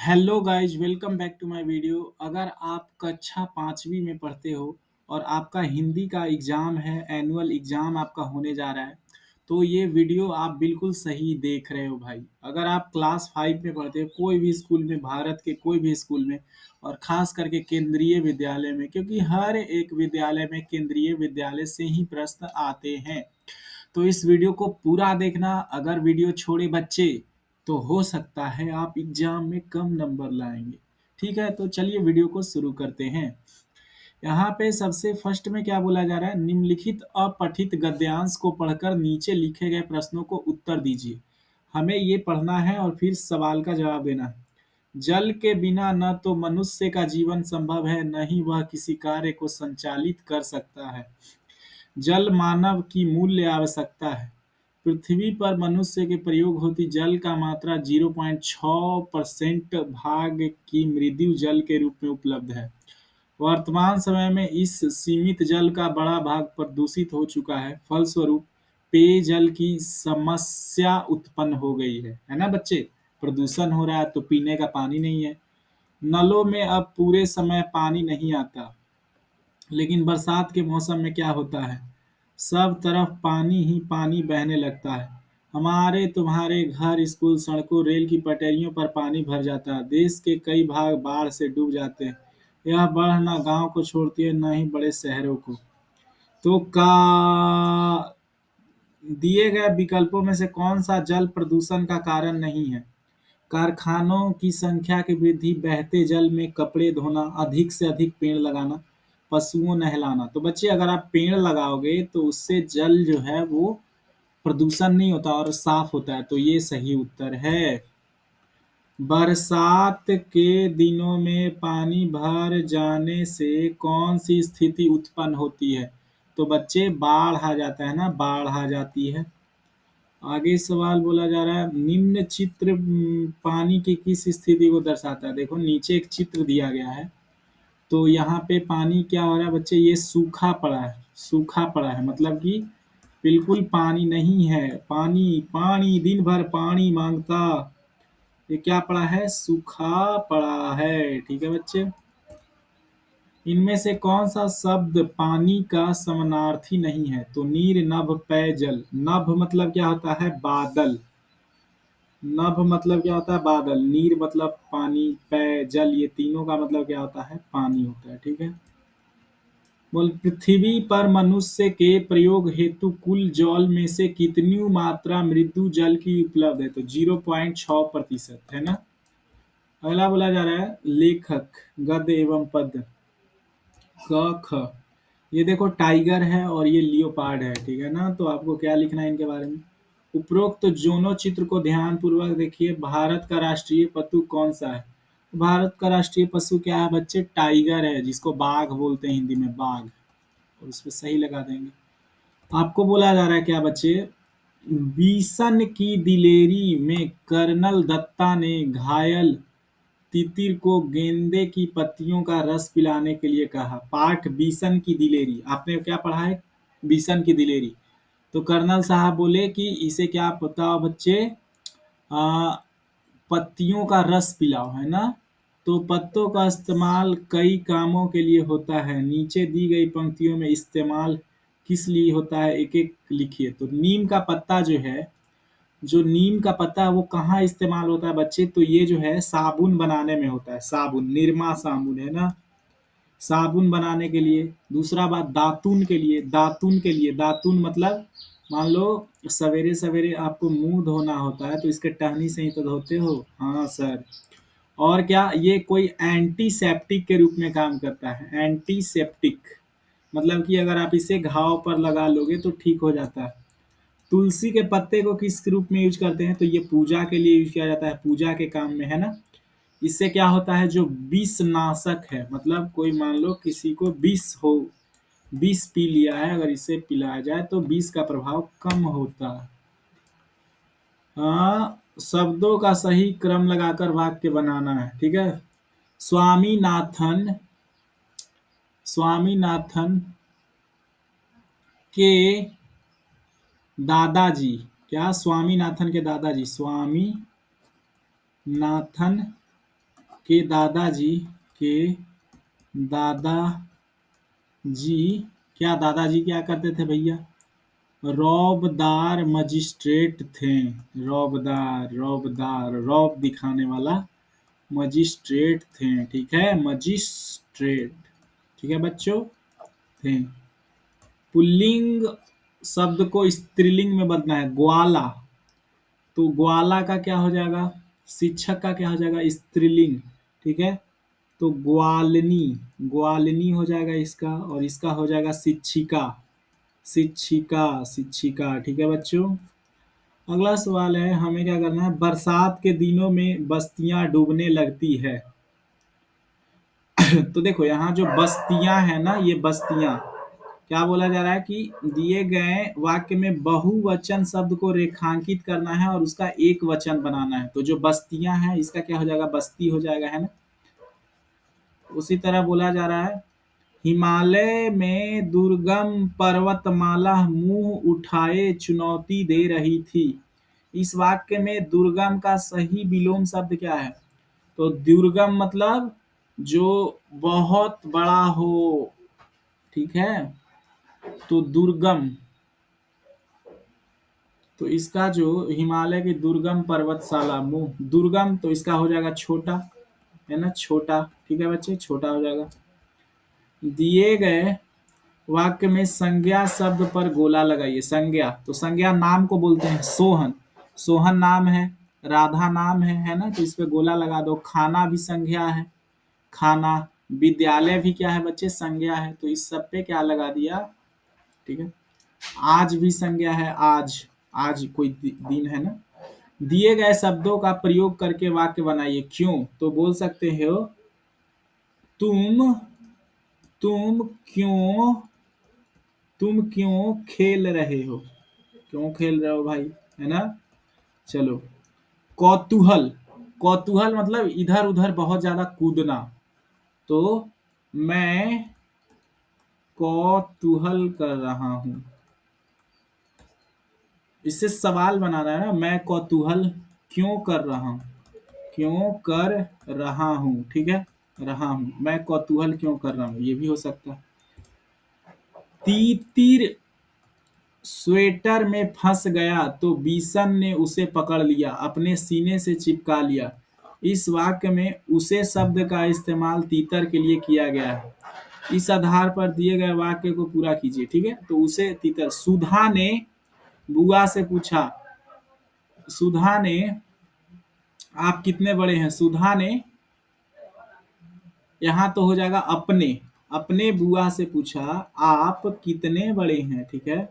Hello guys, welcome back to my video. अगर आप कक्षा 5वीं में पढ़ते हो और आपका हिंदी का एग्ज़ाम है, एनुअल एग्ज़ाम आपका होने जा रहा है, तो ये वीडियो आप बिल्कुल सही देख रहे हो भाई। अगर आप क्लास 5 में पढ़ते हो, कोई भी स्कूल में, भारत के कोई भी स्कूल में, और ख़ास करके केंद्रीय विद्यालय में, क्योंकि हर एक विद्यालय में केंद्रीय विद्यालय से ही प्रश्न आते हैं। तो इस वीडियो को पूरा देखना। अगर वीडियो छोड़े बच्चे तो हो सकता है आप एग्जाम में कम नंबर लाएंगे। ठीक है, तो चलिए वीडियो को शुरू करते हैं। यहाँ पे सबसे फर्स्ट में क्या बोला जा रहा है, निम्नलिखित अपठित गद्यांश को पढ़कर नीचे लिखे गए प्रश्नों को उत्तर दीजिए। हमें ये पढ़ना है और फिर सवाल का जवाब देना है। जल के बिना न तो मनुष्य का जीवन संभव है, न ही वह किसी कार्य को संचालित कर सकता है। जल मानव की मूल्य आवश्यकता है। पृथ्वी पर मनुष्य के प्रयोग होती जल का मात्रा 0.6% भाग की मृदु जल के रूप में उपलब्ध है। वर्तमान समय में इस सीमित जल का बड़ा भाग प्रदूषित हो चुका है। फलस्वरूप पेयजल की समस्या उत्पन्न हो गई है ना बच्चे? प्रदूषण हो रहा है तो पीने का पानी नहीं है। नलों में अब पूरे समय पानी नहीं आता, लेकिन बरसात के मौसम में क्या होता है, सब तरफ पानी ही पानी बहने लगता है। हमारे तुम्हारे घर, स्कूल, सड़कों, रेल की पटरियों पर पानी भर जाता है। देश के कई भाग बाढ़ से डूब जाते हैं। यह बाढ़ न गांव को छोड़ती है, न ही बड़े शहरों को। तो का दिए गए विकल्पों में से कौन सा जल प्रदूषण का कारण नहीं है? कारखानों की संख्या की वृद्धि, बहते जल में कपड़े धोना, अधिक से अधिक पेड़ लगाना, पशुओं नहलाना। तो बच्चे, अगर आप पेड़ लगाओगे तो उससे जल जो है वो प्रदूषण नहीं होता और साफ होता है। तो ये सही उत्तर है। बरसात के दिनों में पानी भर जाने से कौन सी स्थिति उत्पन्न होती है? तो बच्चे, बाढ़ आ जाता है ना, बाढ़ आ जाती है। आगे सवाल बोला जा रहा है, निम्न चित्र पानी की किस स्थिति को दर्शाता है? देखो नीचे एक चित्र दिया गया है। तो यहाँ पे पानी क्या हो रहा है बच्चे, ये सूखा पड़ा है। सूखा पड़ा है मतलब कि बिल्कुल पानी नहीं है। पानी पानी दिन भर पानी मांगता, ये क्या पड़ा है, सूखा पड़ा है। ठीक है बच्चे, इनमें से कौन सा शब्द पानी का समानार्थी नहीं है? तो नीर, नभ, पेयजल। नभ मतलब क्या होता है, बादल। नभ मतलब क्या होता है, बादल। नीर मतलब पानी, पेय, जल, ये तीनों का मतलब क्या होता है, पानी होता है। ठीक है, बोल, पृथ्वी पर मनुष्य के प्रयोग हेतु कुल जल में से कितनी मात्रा मृदु जल की उपलब्ध है? तो 0.6% है ना। अगला बोला जा रहा है, लेखक, गद्य एवं पद्य। क ख, ये देखो टाइगर है और ये लियोपार्ड है। ठीक है ना, तो आपको क्या लिखना है इनके बारे में? उपरोक्त दोनों चित्र को ध्यान पूर्वक देखिए। भारत का राष्ट्रीय पशु कौन सा है? भारत का राष्ट्रीय पशु क्या है बच्चे? टाइगर है, जिसको बाघ बोलते हैं हिंदी में, बाघ। और उस पे सही लगा देंगे। आपको बोला जा रहा है क्या बच्चे, बीसन की दिलेरी में कर्नल दत्ता ने घायल तितिर को गेंदे की पत्तियों का रस पिलाने के लिए कहा। पाठ बीसन की दिलेरी, आपने क्या पढ़ा है, बीसन की दिलेरी। तो कर्नल साहब बोले कि इसे क्या बताओ बच्चे, आ, पत्तियों का रस पिलाओ, है ना। तो पत्तों का इस्तेमाल कई कामों के लिए होता है। नीचे दी गई पंक्तियों में इस्तेमाल किस लिए होता है, एक एक लिखिए। तो नीम का पत्ता जो है, जो नीम का पत्ता है वो कहाँ इस्तेमाल होता है बच्चे? तो ये जो है साबुन बनाने में होता है। साबुन, निरमा साबुन, है ना, साबुन बनाने के लिए। दूसरा बात, दातुन के लिए। दातुन के लिए, दातुन मतलब मान लो सवेरे सवेरे आपको मुंह धोना होता है तो इसके टहनी से ही तो धोते हो। हाँ सर। और क्या, ये कोई एंटीसेप्टिक के रूप में काम करता है। एंटीसेप्टिक मतलब कि अगर आप इसे घाव पर लगा लोगे तो ठीक हो जाता है। तुलसी के पत्ते को किस रूप में यूज करते हैं? तो ये पूजा के लिए यूज किया जाता है, पूजा के काम में, है ना। इससे क्या होता है, जो विष नाशक है, मतलब कोई मान लो किसी को विष हो, विष पी लिया है, अगर इसे पिलाया जाए तो विष का प्रभाव कम होता है। हाँ, शब्दों का सही क्रम लगाकर वाक्य बनाना है। ठीक है, स्वामीनाथन, स्वामीनाथन के दादाजी, क्या, स्वामीनाथन के दादाजी, स्वामीनाथन के दादाजी के दादाजी दादाजी क्या करते थे भैया? रौबदार मजिस्ट्रेट थे। रौबदार रौब दिखाने वाला मजिस्ट्रेट थे। ठीक है, मजिस्ट्रेट। ठीक है बच्चों, थे। पुल्लिंग शब्द को स्त्रीलिंग में बदलना है, ग्वाला। तो ग्वाला का क्या हो जाएगा? शिक्षक का क्या हो जाएगा? स्त्रीलिंग। ठीक है, तो ग्वालिनी, ग्वालिनी हो जाएगा इसका, और इसका हो जाएगा शिक्षिका। शिक्षिका। ठीक है बच्चों, अगला सवाल है, हमें क्या करना है? बरसात के दिनों में बस्तियां डूबने लगती है। तो देखो यहाँ जो बस्तियां है ना, ये बस्तियां, क्या बोला जा रहा है कि दिए गए वाक्य में बहुवचन शब्द को रेखांकित करना है और उसका एक वचन बनाना है। तो जो बस्तियां हैं, इसका क्या हो जाएगा? बस्ती हो जाएगा, है ना। उसी तरह बोला जा रहा है, हिमालय में दुर्गम पर्वतमाला मुंह उठाए चुनौती दे रही थी। इस वाक्य में दुर्गम का सही विलोम शब्द क्या है? तो दुर्गम मतलब जो बहुत बड़ा हो। ठीक है, तो दुर्गम, तो इसका जो हिमालय की दुर्गम पर्वतशाला मुंह, दुर्गम, तो इसका हो जाएगा छोटा, है ना, छोटा। ठीक है बच्चे, छोटा हो जाएगा। दिए गए वाक्य में संज्ञा शब्द पर गोला लगाइए। संज्ञा, तो संज्ञा नाम को बोलते हैं। सोहन, सोहन नाम है, राधा नाम है ना, तो इस पे गोला लगा दो। खाना भी संज्ञा है, खाना। विद्यालय भी क्या है बच्चे? संज्ञा है, तो इस सब पे क्या लगा दिया? ठीक है, आज भी संज्ञा है, आज, आज कोई दिन है ना। दिए गए शब्दों का प्रयोग करके वाक्य बनाइए। क्यों? तो बोल सकते हो, तुम तुम क्यों तुम क्यों खेल रहे हो? क्यों खेल रहे हो भाई, है ना। चलो, कौतूहल, कौतूहल मतलब इधर उधर बहुत ज्यादा कूदना। तो मैं कौतूहल कर रहा हूं, इससे सवाल बनाना है ना। मैं कौतूहल क्यों कर रहा हूं, क्यों कर रहा हूं। ठीक है, रहा हूं, मैं कौतूहल क्यों कर रहा हूं, ये भी हो सकता है। तीतिर स्वेटर में फंस गया तो बिशन ने उसे पकड़ लिया, अपने सीने से चिपका लिया। इस वाक्य में उसे शब्द का इस्तेमाल तीतर के लिए किया गया है। इस आधार पर दिए गए वाक्य को पूरा कीजिए। ठीक है, तो उसे तीतर, सुधा ने बुआ से पूछा, सुधा ने, आप कितने बड़े हैं? सुधा ने, यहाँ तो हो जाएगा अपने, अपने बुआ से पूछा आप कितने बड़े हैं। ठीक है,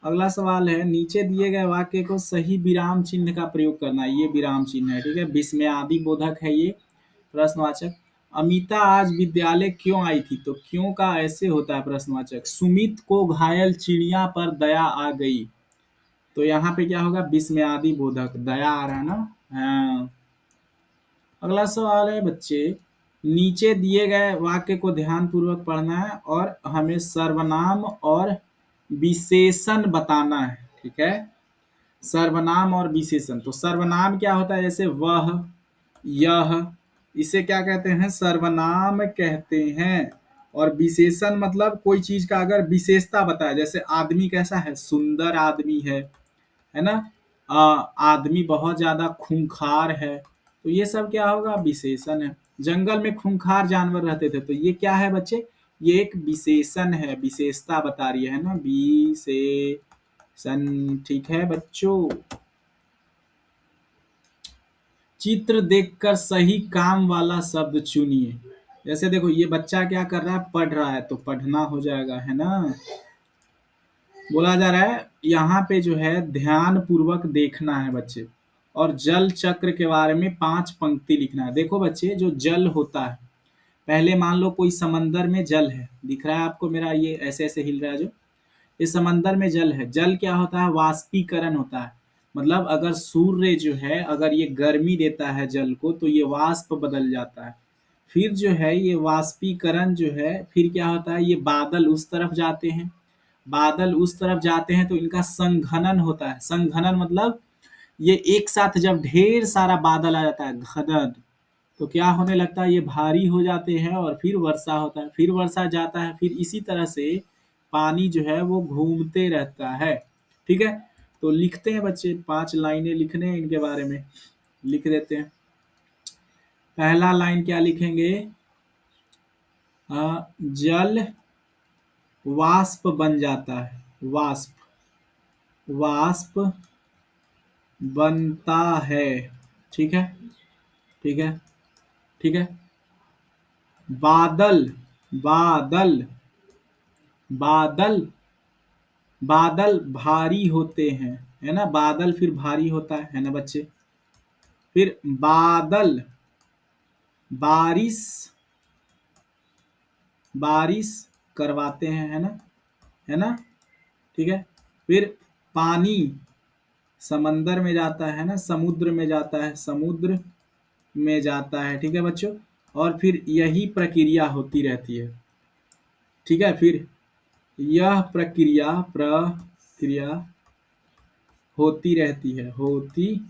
अगला सवाल है, नीचे दिए गए वाक्य को सही विराम चिन्ह का प्रयोग करना है। ये विराम चिन्ह है, ठीक है, विस्मयादि बोधक है ये, प्रश्नवाचक। अमिता आज विद्यालय क्यों आई थी? तो क्यों का ऐसे होता है प्रश्नवाचक। सुमित को घायल चिड़िया पर दया आ गई, तो यहाँ पे क्या होगा? विस्मयादि बोधक, दया आ रहा है ना। हाँ, अगला सवाल है बच्चे, नीचे दिए गए वाक्य को ध्यान पूर्वक पढ़ना है और हमें सर्वनाम और विशेषण बताना है। ठीक है, सर्वनाम और विशेषण। तो सर्वनाम क्या होता है? जैसे वह, यह, इसे क्या कहते हैं? सर्वनाम कहते हैं। और विशेषण मतलब कोई चीज का अगर विशेषता बताया, जैसे आदमी कैसा है? सुंदर आदमी है ना। आदमी बहुत ज्यादा खूंखार है, तो ये सब क्या होगा? विशेषण है। जंगल में खूंखार जानवर रहते थे, तो ये क्या है बच्चे? ये एक विशेषण है, विशेषता बता रही है ना, विशेषण। ठीक है बच्चों, चित्र देखकर सही काम वाला शब्द चुनिए। जैसे देखो, ये बच्चा क्या कर रहा है? पढ़ रहा है, तो पढ़ना हो जाएगा, है ना। बोला जा रहा है यहाँ पे जो है ध्यान पूर्वक देखना है बच्चे, और जल चक्र के बारे में 5 पंक्ति लिखना है। देखो बच्चे, जो जल होता है, पहले मान लो कोई समंदर में जल है, दिख रहा है आपको मेरा ये ऐसे ऐसे हिल रहा है जो, ये समंदर में जल है। जल क्या होता है? वाष्पीकरण होता है। मतलब अगर सूर्य जो है, अगर ये गर्मी देता है जल को, तो ये वाष्प बदल जाता है। फिर जो है ये वाष्पीकरण जो है, फिर क्या होता है? ये बादल उस तरफ जाते हैं, बादल उस तरफ जाते हैं तो इनका संघनन होता है। संघनन मतलब ये एक साथ जब ढेर सारा बादल आ जाता है, घनन, तो क्या होने लगता है, ये भारी हो जाते हैं और फिर वर्षा होता है, फिर वर्षा जाता है, फिर इसी तरह से पानी जो है वो घूमते रहता है। ठीक है, तो लिखते हैं बच्चे, 5 लाइनें लिखने हैं इनके बारे में, लिख देते हैं। पहला लाइन क्या लिखेंगे, जल वाष्प बन जाता है, वाष्प, वाष्प बनता है। ठीक है, ठीक है, ठीक है। बादल, बादल, बादल, बादल भारी होते हैं, है ना, बादल फिर भारी होता है ना बच्चे। फिर बादल, बारिश, बारिश करवाते हैं, है ना, है ना, ठीक है। फिर पानी समंदर में जाता है ना, समुद्र में जाता है, समुद्र में जाता है, ठीक है बच्चों। और फिर यही प्रक्रिया होती रहती है, ठीक है। फिर यह प्रक्रिया, प्रक्रिया होती रहती है, होती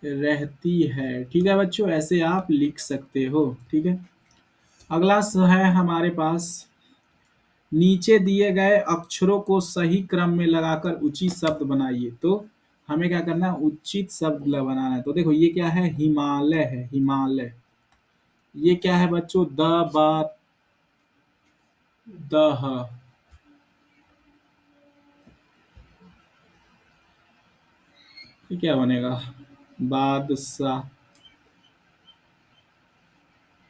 रहती है, ठीक है बच्चों, ऐसे आप लिख सकते हो। ठीक है, अगला है हमारे पास, नीचे दिए गए अक्षरों को सही क्रम में लगाकर उचित शब्द बनाइए। तो हमें क्या करना है, उचित शब्द बनाना है। तो देखो ये क्या है, हिमालय है, हिमालय। ये क्या है बच्चों, दह, ये क्या बनेगा, बादशाह,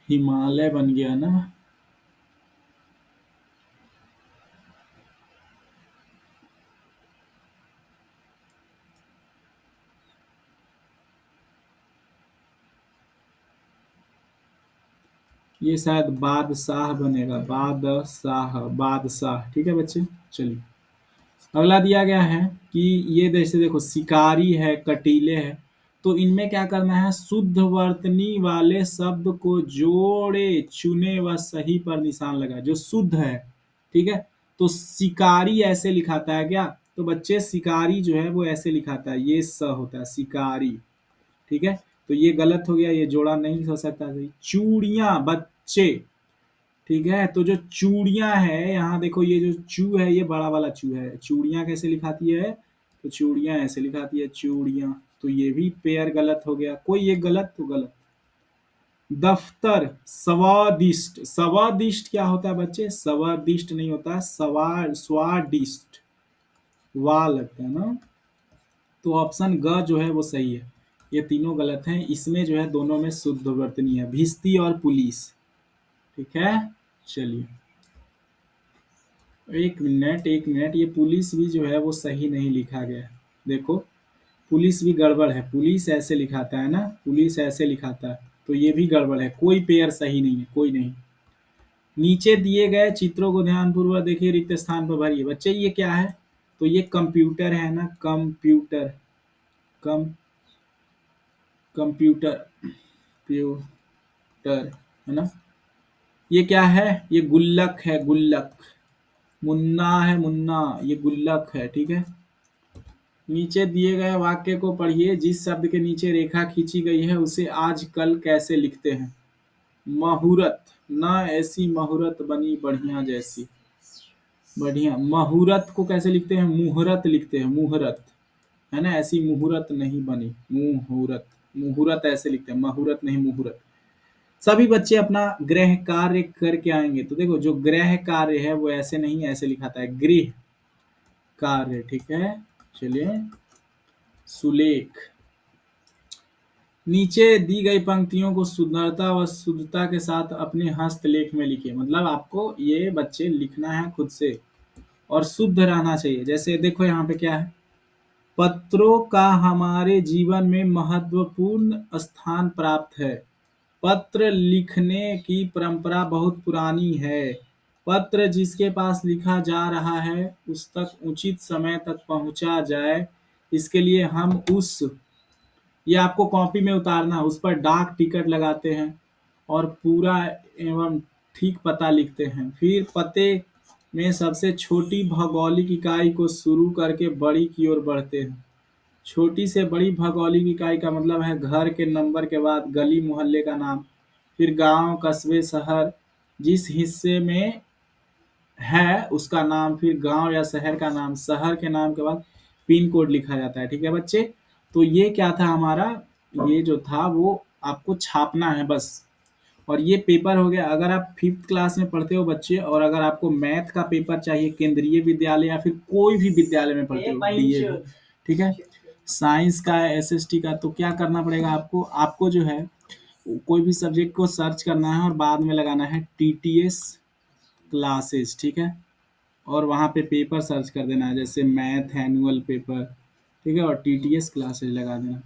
हिमालय बन गया ना। ये शायद बादशाह बनेगा, बादशाह, बादशाह, ठीक है बच्चे। चलिए, अगला दिया गया है कि ये जैसे देखो शिकारी है, कटीले है, तो इनमें क्या करना है, शुद्ध वर्तनी वाले शब्द को जोड़े चुने व सही पर निशान लगा, जो शुद्ध है। ठीक है, तो शिकारी ऐसे लिखाता है क्या, तो बच्चे शिकारी जो है वो ऐसे लिखाता है, ये स होता है, शिकारी। ठीक है, तो ये गलत हो गया, ये जोड़ा नहीं हो सकता सही। चूड़ियां बच्चे, ठीक है, तो जो चूड़ियां है, यहाँ देखो ये जो चू है, ये बड़ा वाला चू है, चूड़ियां कैसे लिखाती है, तो चूड़ियां ऐसे लिखाती है, चूड़ियां। तो ये भी पेयर गलत हो गया, कोई एक गलत तो गलत। दफ्तर, स्वादिष्ट, स्वादिष्ट क्या होता है बच्चे, स्वादिष्ट नहीं होता है, स्वादिष्ट, वाह लगता है ना। तो ऑप्शन ग जो है वो सही है, ये तीनों गलत हैं, इसमें जो है दोनों में शुद्ध वर्तनी है, भिस्ती और पुलिस। ठीक है, चलिए, एक मिनट, एक मिनट, ये पुलिस भी जो है वो सही नहीं लिखा गया है। देखो, पुलिस भी गड़बड़ है, पुलिस ऐसे लिखाता है ना, पुलिस ऐसे लिखाता है, तो ये भी गड़बड़ है, कोई पेयर सही नहीं है, कोई नहीं। नीचे दिए गए चित्रों को ध्यानपूर्वक देखिए, रिक्त स्थान पर भरिए। बच्चे ये क्या है, तो ये कंप्यूटर है ना, कंप्यूटर, कम, कंप्यूटर, प्यूटर, है ना। ये क्या है, ये गुल्लक है, गुल्लक। मुन्ना है, मुन्ना, ये गुल्लक है, ठीक है। नीचे दिए गए वाक्य को पढ़िए, जिस शब्द के नीचे रेखा खींची गई है उसे आज कल कैसे लिखते हैं। मुहूर्त, न ऐसी मुहूर्त बनी बढ़िया जैसी, बढ़िया। मुहूर्त को कैसे लिखते हैं, मुहूर्त लिखते हैं, मुहूर्त, है ना, ऐसी मुहूर्त नहीं बनी, मुहूर्त, मुहूर्त ऐसे लिखते हैं, मुहूर्त नहीं, मुहूर्त। सभी बच्चे अपना गृह कार्य करके आएंगे, तो देखो जो गृह कार्य है वो ऐसे नहीं, ऐसे लिखाता है, गृह कार्य, ठीक है। चलिए, सुलेख। नीचे दी गई पंक्तियों को सुंदरता व शुद्धता के साथ अपने हस्तलेख में लिखिए, मतलब आपको ये बच्चे लिखना है खुद से और शुद्ध रहना चाहिए। जैसे देखो यहाँ पे क्या है, पत्रों का हमारे जीवन में महत्वपूर्ण स्थान प्राप्त है। पत्र लिखने की परंपरा बहुत पुरानी है। पत्र जिसके पास लिखा जा रहा है उस तक उचित समय तक पहुंचा जाए, इसके लिए हम उस, ये आपको कॉपी में उतारना है, उस पर डाक टिकट लगाते हैं और पूरा एवं ठीक पता लिखते हैं। फिर पते में सबसे छोटी भौगोलिक इकाई को शुरू करके बड़ी की ओर बढ़ते हैं। छोटी से बड़ी भौगोलिक इकाई का मतलब है घर के नंबर के बाद गली मोहल्ले का नाम, फिर गांव कस्बे शहर जिस हिस्से में है उसका नाम, फिर गांव या शहर का नाम, शहर के नाम के बाद पिन कोड लिखा जाता है। ठीक है बच्चे, तो ये क्या था हमारा, ये जो था वो आपको छापना है बस। और ये पेपर हो गया अगर आप फिफ्थ क्लास में पढ़ते हो बच्चे, और अगर आपको मैथ का पेपर चाहिए केंद्रीय विद्यालय या फिर कोई भी विद्यालय में पढ़ते हो, डीए हो, ठीक है, साइंस का एसएसटी का, तो क्या करना पड़ेगा आपको, आपको जो है कोई भी सब्जेक्ट को सर्च करना है और बाद में लगाना है टीटीएस क्लासेस। ठीक है, और वहाँ पे पेपर सर्च कर देना है, जैसे मैथ एनुअल पेपर, ठीक है, और टीटीएस क्लासेस लगा देना।